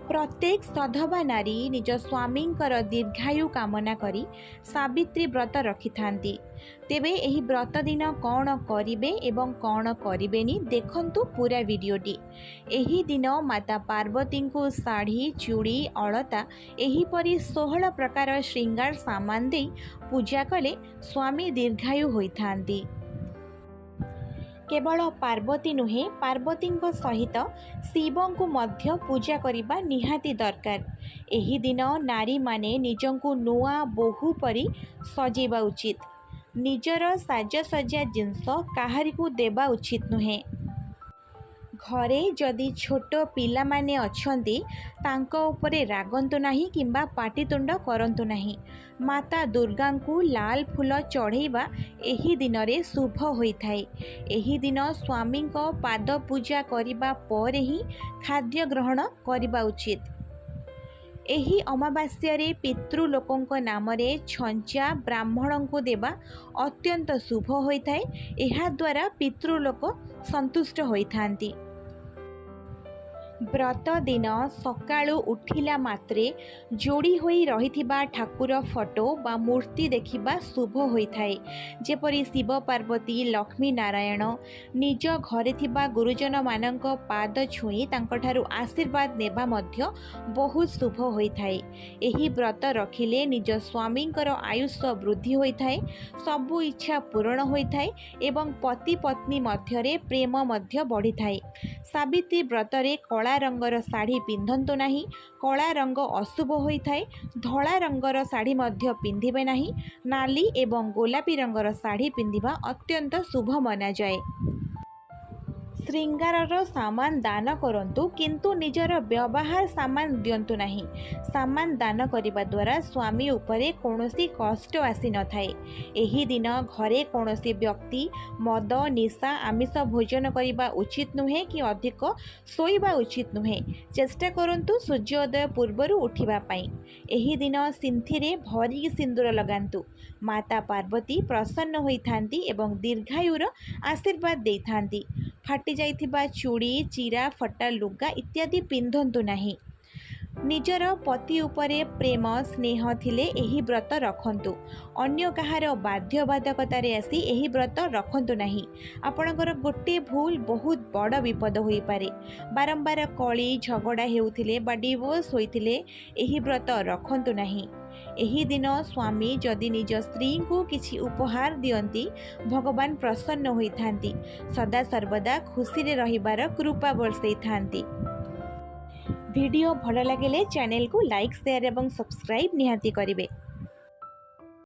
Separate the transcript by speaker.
Speaker 1: प्रत्येक सधवा नारी निज स्वामींकर दीर्घायु कामना करी सावित्री व्रत रखि थांती। तेबे एही व्रत दिन कौन करिबे एवं कौन करिबेनी देखंतु पूरा वीडियोटी। एही दिन माता पार्वती को साड़ी चूड़ी अलता एहीपरि 16 प्रकार श्रृंगार सामान दे पूजा कले स्वामी दीर्घायु होइथांती। केवल पार्वती नुहे पार्वती सहित शिव को मध्य पूजा करने निहाती दरकार। एही दिन नारी माने निजंकु नुआ बोहू परी सजेबा उचित। निजर साजसज्जा जिनस काहारी को देबा उचित नुहे। घरे जदि छोट पिला माने अछंती तांको उपरे रागंतु नाही किंबा पाटितुंड करंतु नाही। माता दुर्गा को लाल फूल चढ़ेबा एही दिन रे शुभ होइथाय। एही दिन स्वामी को पाद पूजा करिबा परे ही खाद्य ग्रहण करिबा उचित। एही अमावास्या रे पितृलोकों नाम रे छंचा ब्राह्मण को देबा अत्यंत शुभ होइथाय। एहा द्वारा पितृलोक संतुष्ट होइथांती। व्रत दिन सकाळु उठिला मात्रे जोड़ी होई रहिथिबा ठाकुर फोटो बा मूर्ति देखिबा शुभ होइथाय। जेपरि शिव पार्वती लक्ष्मी नारायण निज घरे थिबा गुरुजन मानक पाद छुई तांकठारु आशीर्वाद नेबा मध्य बहुत शुभ होइथाय। एही व्रत रखिले निज स्वामींकर आयुष वृद्धि होइथाय, सबु इच्छा पूर्ण होइथाय एवं पति पत्नी मध्यरे प्रेम मध्य बढ़िथाय। सावित्री व्रत रे कला रंगर साड़ी पिंधंतु नाही। कला रंग अशुभ होइथाय। धला रंगर साड़ी मध्य पिंधिबे नाही। नाली एवं गोलापी रंगर साड़ी पिंधिबा अत्यंत शुभ मना जाए। श्रृंगारर सामान दान करंतु किंतु निजर व्यवहार सामान दियंतु नाही। सामान दान करिबा द्वारा स्वामी उपरे कौनसी कष्ट आसी न थाए। एही दिन घरे कौनसी व्यक्ति मद निशा आमिष भोजन करिबा उचित नुहे कि अधिक सोइबा उचित नुहे। चेष्टा करंतु सूर्योदय पूर्वर उठिबा पाई। एही दिन सिंथिरे भरी सिंदूर लगांतु। माता पार्वती प्रसन्न होइथांती एवं दीर्घायुर आशीर्वाद देइथांती। फाटी जाइथिबा चूड़ी चिरा फटा लुगा इत्यादि पिंधंतु नाही। निजर पति उपरे प्रेम स्नेह थिले एही व्रत रखंतु। अन्य कहार बाध्यबाधकतारे आसी एही व्रत रखंतु नाही। आपणकर गोटे भूल बहुत बड़ विपद होई पारे। बारंबार कली झगड़ा हेउथिले बा डिवोर्स होइथिले एही व्रत रखंतु नाही। एही दिन स्वामी जदि निज स्त्री को किछि उपहार दियंती भगवान प्रसन्न होइथांती। सदा सर्वदा खुशी रे रहिबार कृपा बरसैथांती। वीडियो भल लगे चैनल को लाइक शेयर एवं सब्सक्राइब निहाती करिवे।